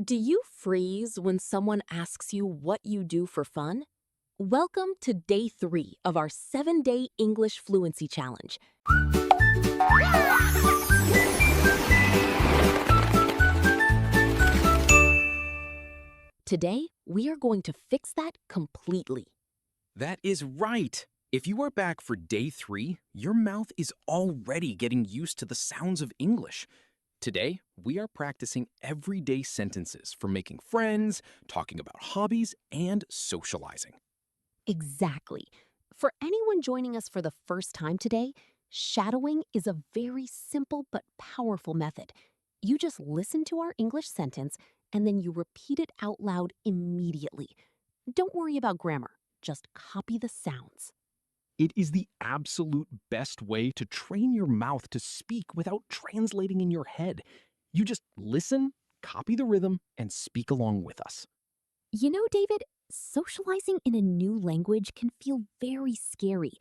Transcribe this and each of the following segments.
Do you freeze when someone asks you what you do for fun? Welcome to day 3 of our 7-day English Fluency Challenge. Today, we are going to fix that completely. That is right. If you are back for day 3, your mouth is already getting used to the sounds of English. Today, we are practicing everyday sentences for making friends, talking about hobbies, and socializing. Exactly. For anyone joining us for the first time today, shadowing is a very simple but powerful method. You just listen to our English sentence and then you repeat it out loud immediately. Don't worry about grammar, just copy the sounds. It is the absolute best way to train your mouth to speak without translating in your head. You just listen, copy the rhythm, and speak along with us. You know, David, socializing in a new language can feel very scary,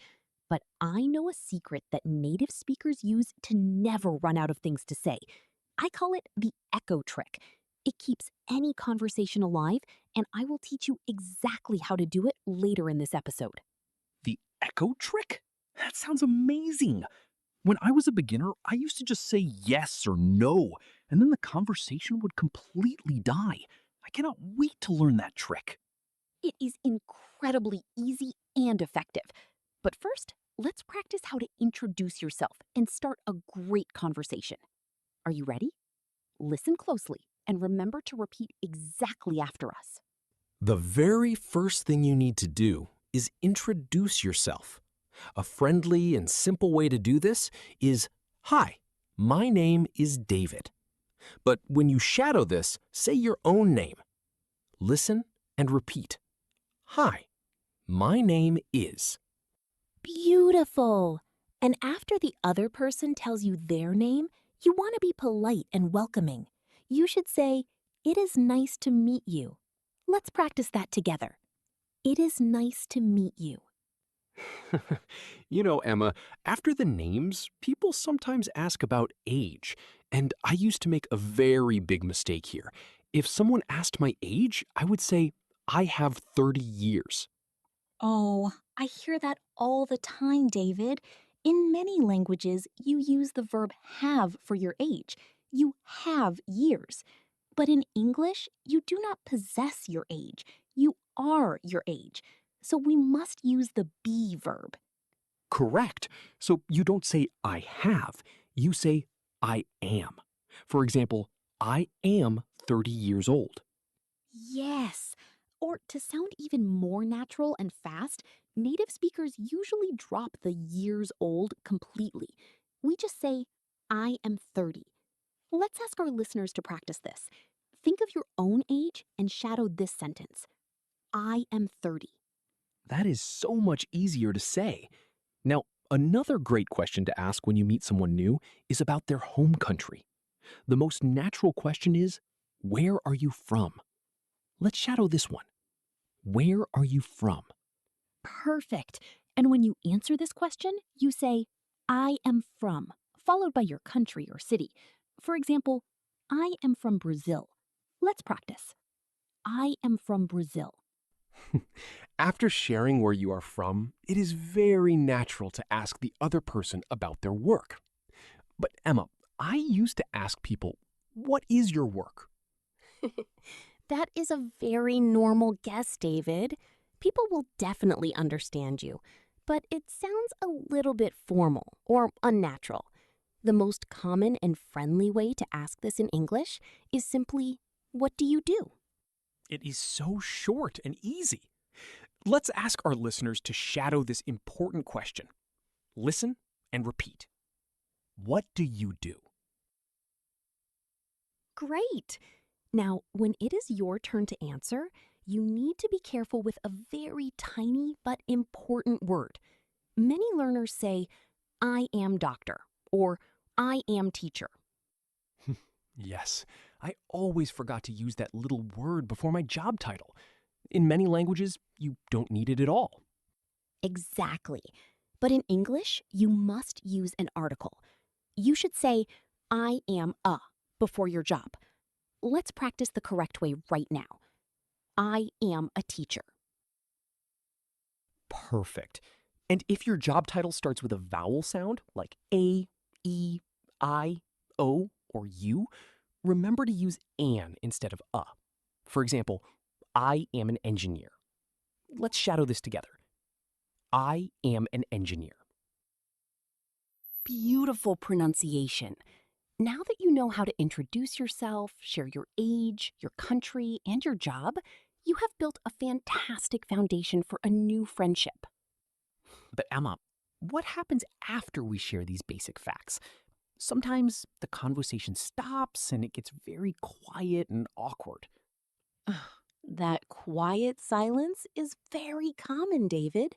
but I know a secret that native speakers use to never run out of things to say. I call it the echo trick. It keeps any conversation alive, and I will teach you exactly how to do it later in this episode. The echo trick? That sounds amazing. When I was a beginner, I used to just say yes or no, and then the conversation would completely die. I cannot wait to learn that trick. It is incredibly easy and effective. But first, let's practice how to introduce yourself and start a great conversation. Are you ready? Listen closely and remember to repeat exactly after us. The very first thing you need to do is introduce yourself. A friendly and simple way to do this is, "Hi, my name is David." But when you shadow this, say your own name. Listen and repeat. "Hi, my name is." Beautiful. And after the other person tells you their name, you want to be polite and welcoming. You should say, "It is nice to meet you." Let's practice that together. It is nice to meet you. You know, Emma, after the names, people sometimes ask about age, and I used to make a very big mistake here. If someone asked my age, I would say, "I have 30 years." Oh, I hear that all the time, David. In many languages, you use the verb have for your age. You have years. But in English, you do not possess your age. You are your age. So we must use the be verb. Correct. So you don't say "I have," you say "I am." For example, "I am 30 years old." Yes. Or to sound even more natural and fast, native speakers usually drop the years old completely. We just say, "I am 30." Let's ask our listeners to practice this. Think of your own age and shadow this sentence. I am 30. That is so much easier to say. Now, another great question to ask when you meet someone new is about their home country. The most natural question is, "Where are you from?" Let's shadow this one. Where are you from? Perfect. And when you answer this question, you say, "I am from," followed by your country or city. For example, "I am from Brazil." Let's practice. I am from Brazil. After sharing where you are from, it is very natural to ask the other person about their work. But Emma, I used to ask people, "What is your work?" That is a very normal guess, David. People will definitely understand you, but it sounds a little bit formal or unnatural. The most common and friendly way to ask this in English is simply, "What do you do?" It is so short and easy. Let's ask our listeners to shadow this important question. Listen and repeat. What do you do? Great! Now, when it is your turn to answer, you need to be careful with a very tiny but important word. Many learners say, "I am doctor," or "I am teacher." Yes, I always forgot to use that little word before my job title. In many languages, you don't need it at all. Exactly. But in English, you must use an article. You should say, "I am a" before your job. Let's practice the correct way right now. I am a teacher. Perfect. And if your job title starts with a vowel sound, like A, E, I, O, or U, remember to use an instead of a. For example, I am an engineer. Let's shadow this together. I am an engineer. Beautiful pronunciation. Now that you know how to introduce yourself, share your age, your country, and your job, you have built a fantastic foundation for a new friendship. But Emma, what happens after we share these basic facts? Sometimes the conversation stops and it gets very quiet and awkward. That quiet silence is very common, David.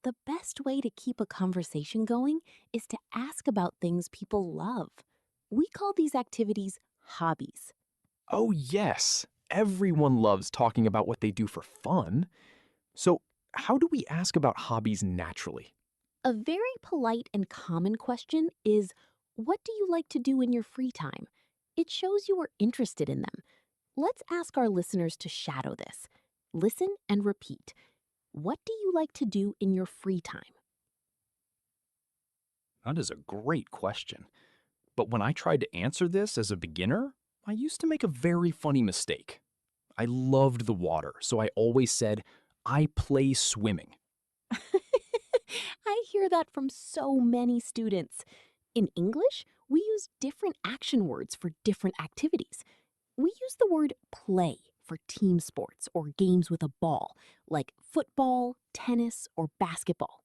The best way to keep a conversation going is to ask about things people love. We call these activities hobbies. Oh, yes. Everyone loves talking about what they do for fun. So, how do we ask about hobbies naturally? A very polite and common question is, what do you like to do in your free time? It shows you are interested in them. Let's ask our listeners to shadow this. Listen and repeat. What do you like to do in your free time? That is a great question. But when I tried to answer this as a beginner, I used to make a very funny mistake. I loved the water, so I always said, I play swimming. I hear that from so many students. In English, we use different action words for different activities. We use the word play for team sports or games with a ball, like football, tennis, or basketball.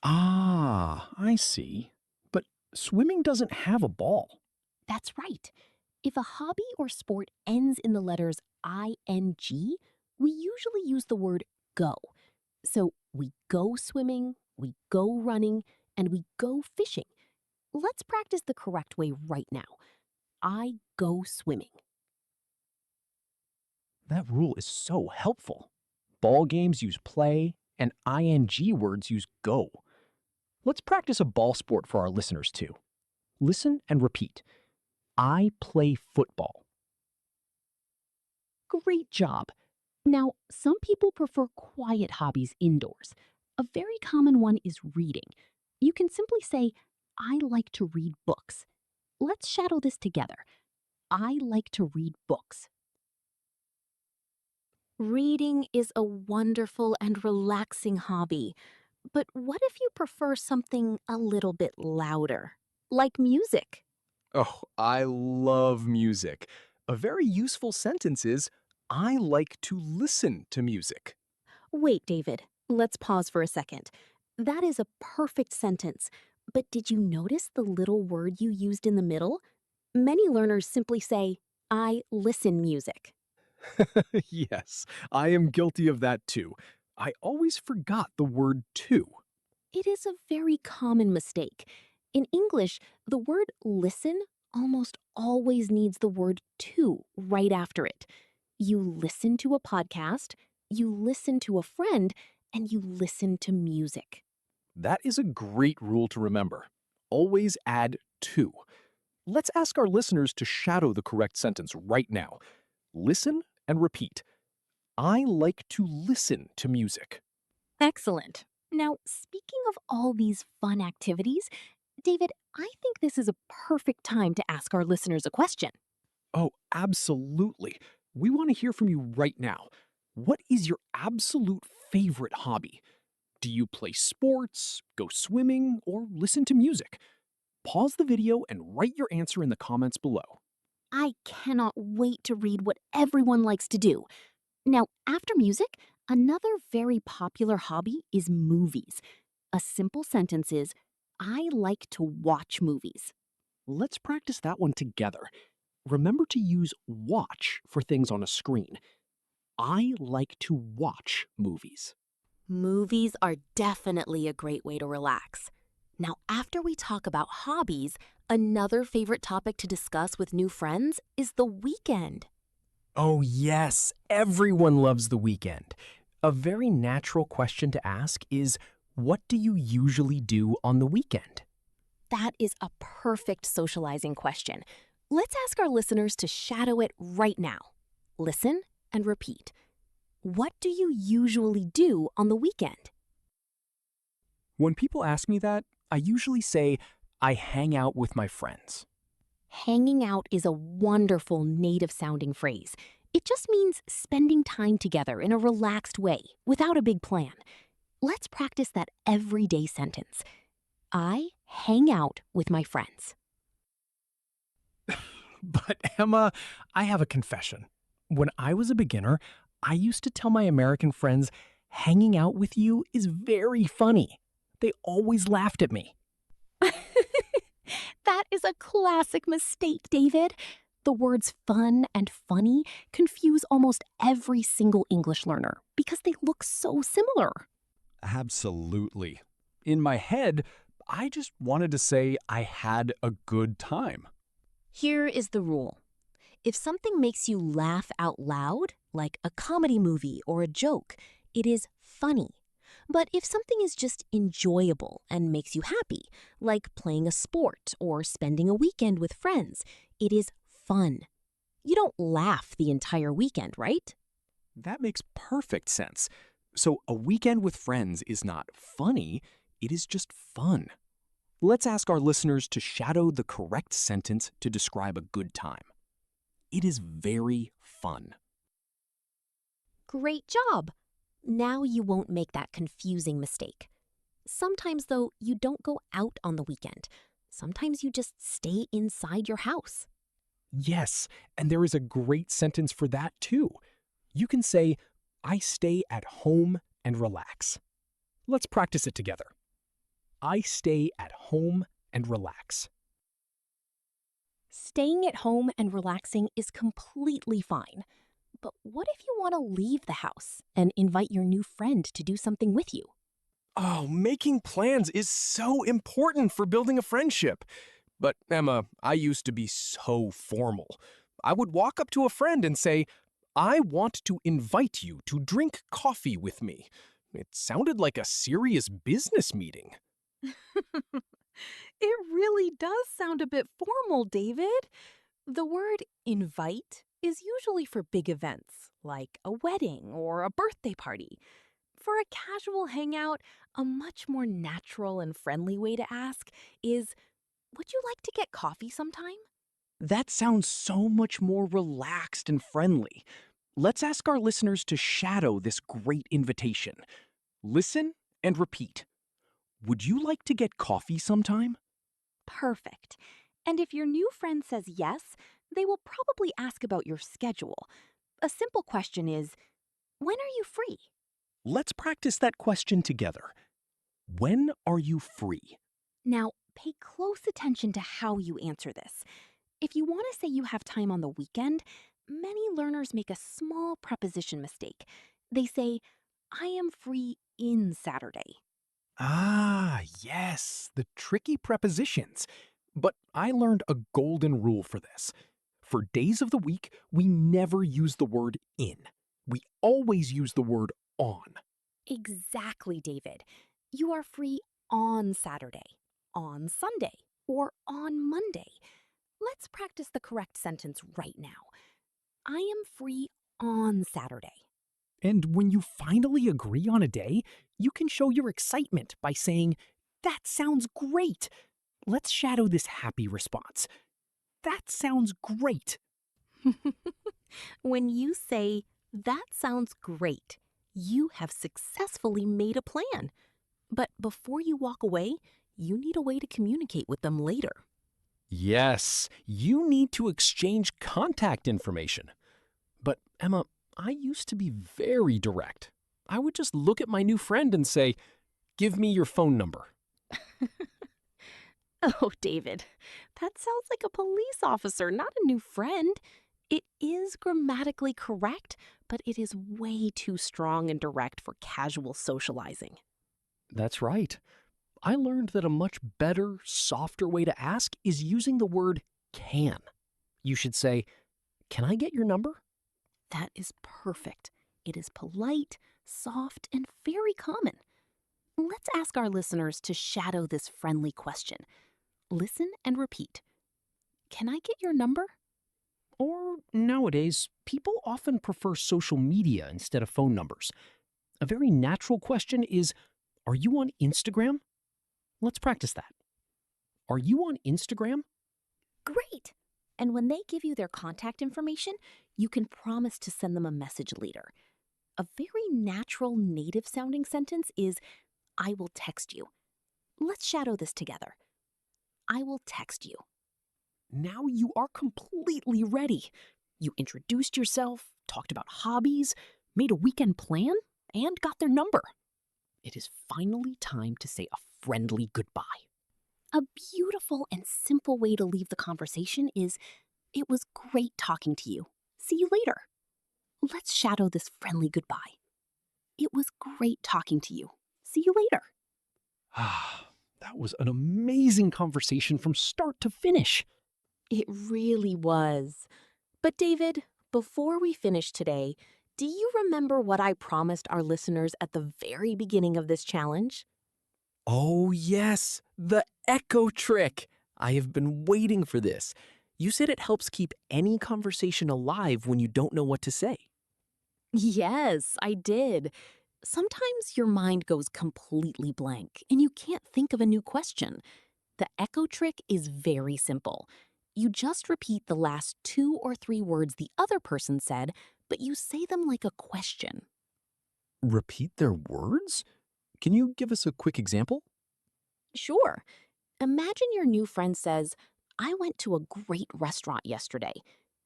Ah, I see. But swimming doesn't have a ball. That's right. If a hobby or sport ends in the letters ing, we usually use the word go. So we go swimming, we go running, and we go fishing. Let's practice the correct way right now. I go swimming. That rule is so helpful. Ball games use play, and ing words use go. Let's practice a ball sport for our listeners too. Listen and repeat. I play football. Great job. Now, some people prefer quiet hobbies indoors. A very common one is reading. You can simply say, I like to read books. Let's shadow this together. I like to read books. Reading is a wonderful and relaxing hobby. But what if you prefer something a little bit louder, like music? Oh, I love music. A very useful sentence is, I like to listen to music. Wait, David, let's pause for a second. That is a perfect sentence. But did you notice the little word you used in the middle? Many learners simply say, I listen music. Yes, I am guilty of that too. I always forgot the word to. It is a very common mistake. In English, the word listen almost always needs the word to right after it. You listen to a podcast, you listen to a friend, and you listen to music. That is a great rule to remember. Always add to. Let's ask our listeners to shadow the correct sentence right now. Listen and repeat. I like to listen to music. Excellent. Now, speaking of all these fun activities, David, I think this is a perfect time to ask our listeners a question. Oh, absolutely. We want to hear from you right now. What is your absolute favorite hobby? Do you play sports, go swimming, or listen to music? Pause the video and write your answer in the comments below. I cannot wait to read what everyone likes to do. Now, after music, another very popular hobby is movies. A simple sentence is, I like to watch movies. Let's practice that one together. Remember to use watch for things on a screen. I like to watch movies. Movies are definitely a great way to relax. Now, after we talk about hobbies, another favorite topic to discuss with new friends is the weekend. Oh, yes, everyone loves the weekend. A very natural question to ask is, what do you usually do on the weekend? That is a perfect socializing question. Let's ask our listeners to shadow it right now. Listen and repeat. What do you usually do on the weekend? When people ask me that, I usually say, I hang out with my friends. Hanging out is a wonderful native sounding phrase. It just means spending time together in a relaxed way without a big plan. Let's practice that everyday sentence. I hang out with my friends. But Emma, I have a confession. When I was a beginner, I used to tell my American friends, hanging out with you is very funny. They always laughed at me. That is a classic mistake, David. The words fun and funny confuse almost every single English learner because they look so similar. Absolutely. In my head, I just wanted to say I had a good time. Here is the rule. If something makes you laugh out loud, like a comedy movie or a joke, it is funny. But if something is just enjoyable and makes you happy, like playing a sport or spending a weekend with friends, it is fun. You don't laugh the entire weekend, right? That makes perfect sense. So a weekend with friends is not funny, it is just fun. Let's ask our listeners to shadow the correct sentence to describe a good time. It is very fun. Great job! Now you won't make that confusing mistake. Sometimes, though, you don't go out on the weekend. Sometimes you just stay inside your house. Yes, and there is a great sentence for that too. You can say, I stay at home and relax. Let's practice it together. I stay at home and relax. Staying at home and relaxing is completely fine. But what if you want to leave the house and invite your new friend to do something with you? Oh, making plans is so important for building a friendship. But Emma, I used to be so formal. I would walk up to a friend and say, I want to invite you to drink coffee with me. It sounded like a serious business meeting. It really does sound a bit formal, David. The word invite is usually for big events, like a wedding or a birthday party. For a casual hangout, a much more natural and friendly way to ask is, would you like to get coffee sometime? That sounds so much more relaxed and friendly. Let's ask our listeners to shadow this great invitation. Listen and repeat. Would you like to get coffee sometime? Perfect. And if your new friend says yes, they will probably ask about your schedule. A simple question is, when are you free? Let's practice that question together. When are you free? Now, pay close attention to how you answer this. If you want to say you have time on the weekend, many learners make a small preposition mistake. They say, I am free in Saturday. Ah, yes, the tricky prepositions. But I learned a golden rule for this. For days of the week, we never use the word in. We always use the word on. Exactly, David. You are free on Saturday, on Sunday, or on Monday. Let's practice the correct sentence right now. I am free on Saturday. And when you finally agree on a day, you can show your excitement by saying, that sounds great. Let's shadow this happy response. That sounds great. When you say, that sounds great, you have successfully made a plan. But before you walk away, you need a way to communicate with them later. Yes, you need to exchange contact information. But Emma, I used to be very direct. I would just look at my new friend and say, give me your phone number. Oh, David, that sounds like a police officer, not a new friend. It is grammatically correct, but it is way too strong and direct for casual socializing. That's right. I learned that a much better, softer way to ask is using the word can. You should say, can I get your number? That is perfect. It is polite, soft, and very common. Let's ask our listeners to shadow this friendly question. Listen and repeat. can I get your number? Or nowadays, people often prefer social media instead of phone numbers. A very natural question is, are you on Instagram? Let's practice that. Are you on Instagram? Great! And when they give you their contact information, you can promise to send them a message later. A very natural native sounding sentence is, I will text you. Let's shadow this together. I will text you. Now you are completely ready. You introduced yourself, talked about hobbies, made a weekend plan, and got their number. It is finally time to say a friendly goodbye. A beautiful and simple way to leave the conversation is, it was great talking to you. See you later. Let's shadow this friendly goodbye. It was great talking to you. See you later. That was an amazing conversation from start to finish. It really was. But David, before we finish today, do you remember what I promised our listeners at the very beginning of this challenge? Oh, yes, the echo trick. I have been waiting for this. You said it helps keep any conversation alive when you don't know what to say. Yes, I did. Sometimes your mind goes completely blank and you can't think of a new question. The echo trick is very simple. You just repeat the last 2 or 3 words the other person said, but you say them like a question. Repeat their words? Can you give us a quick example? Sure. Imagine your new friend says, I went to a great restaurant yesterday.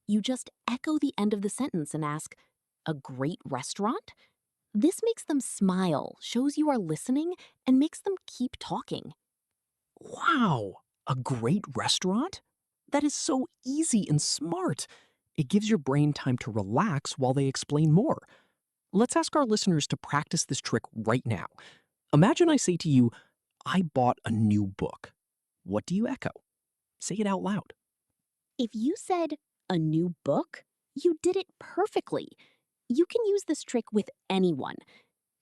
You just echo the end of the sentence and ask, a great restaurant? This makes them smile, shows you are listening, and makes them keep talking. Wow, a great restaurant? That is so easy and smart. It gives your brain time to relax while they explain more. Let's ask our listeners to practice this trick right now. Imagine I say to you, I bought a new book. What do you echo? Say it out loud. If you said, a new book, you did it perfectly. You can use this trick with anyone.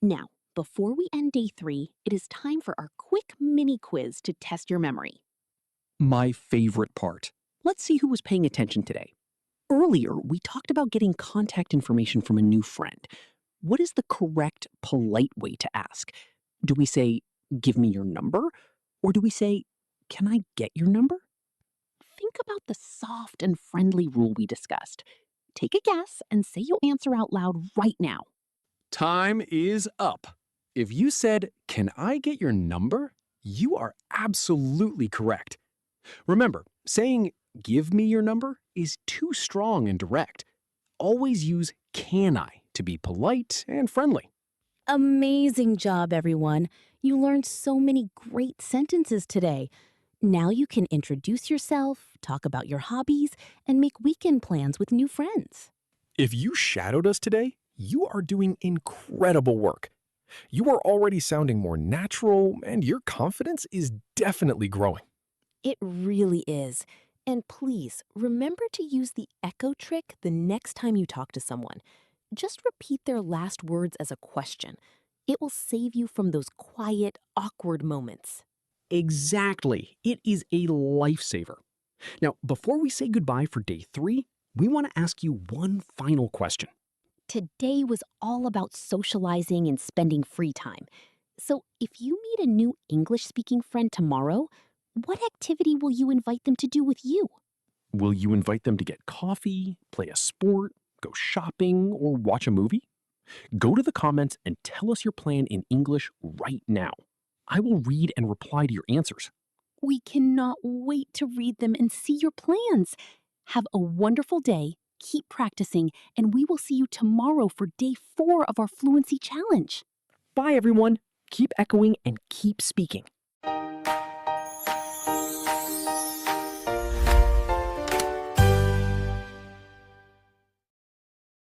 Now, before we end day 3, it is time for our quick mini quiz to test your memory. My favorite part. Let's see who was paying attention today. Earlier, we talked about getting contact information from a new friend. What is the correct, polite way to ask? Do we say, give me your number? Or do we say, can I get your number? Think about the soft and friendly rule we discussed. Take a guess and say your answer out loud right now. Time is up. If you said, can I get your number? You are absolutely correct. Remember, saying, give me your number is too strong and direct. Always use can I to be polite and friendly. Amazing job, everyone. You learned so many great sentences today. Now you can introduce yourself, talk about your hobbies, and make weekend plans with new friends. If you shadowed us today, you are doing incredible work. You are already sounding more natural, and your confidence is definitely growing. It really is. And please remember to use the echo trick the next time you talk to someone. Just repeat their last words as a question. It will save you from those quiet, awkward moments. Exactly. It is a lifesaver. Now, before we say goodbye for day 3, we want to ask you one final question. Today was all about socializing and spending free time. So if you meet a new English-speaking friend tomorrow, what activity will you invite them to do with you? Will you invite them to get coffee, play a sport, go shopping, or watch a movie? Go to the comments and tell us your plan in English right now. I will read and reply to your answers. We cannot wait to read them and see your plans. Have a wonderful day, keep practicing, and we will see you tomorrow for day 4 of our Fluency Challenge. Bye, everyone. Keep echoing and keep speaking.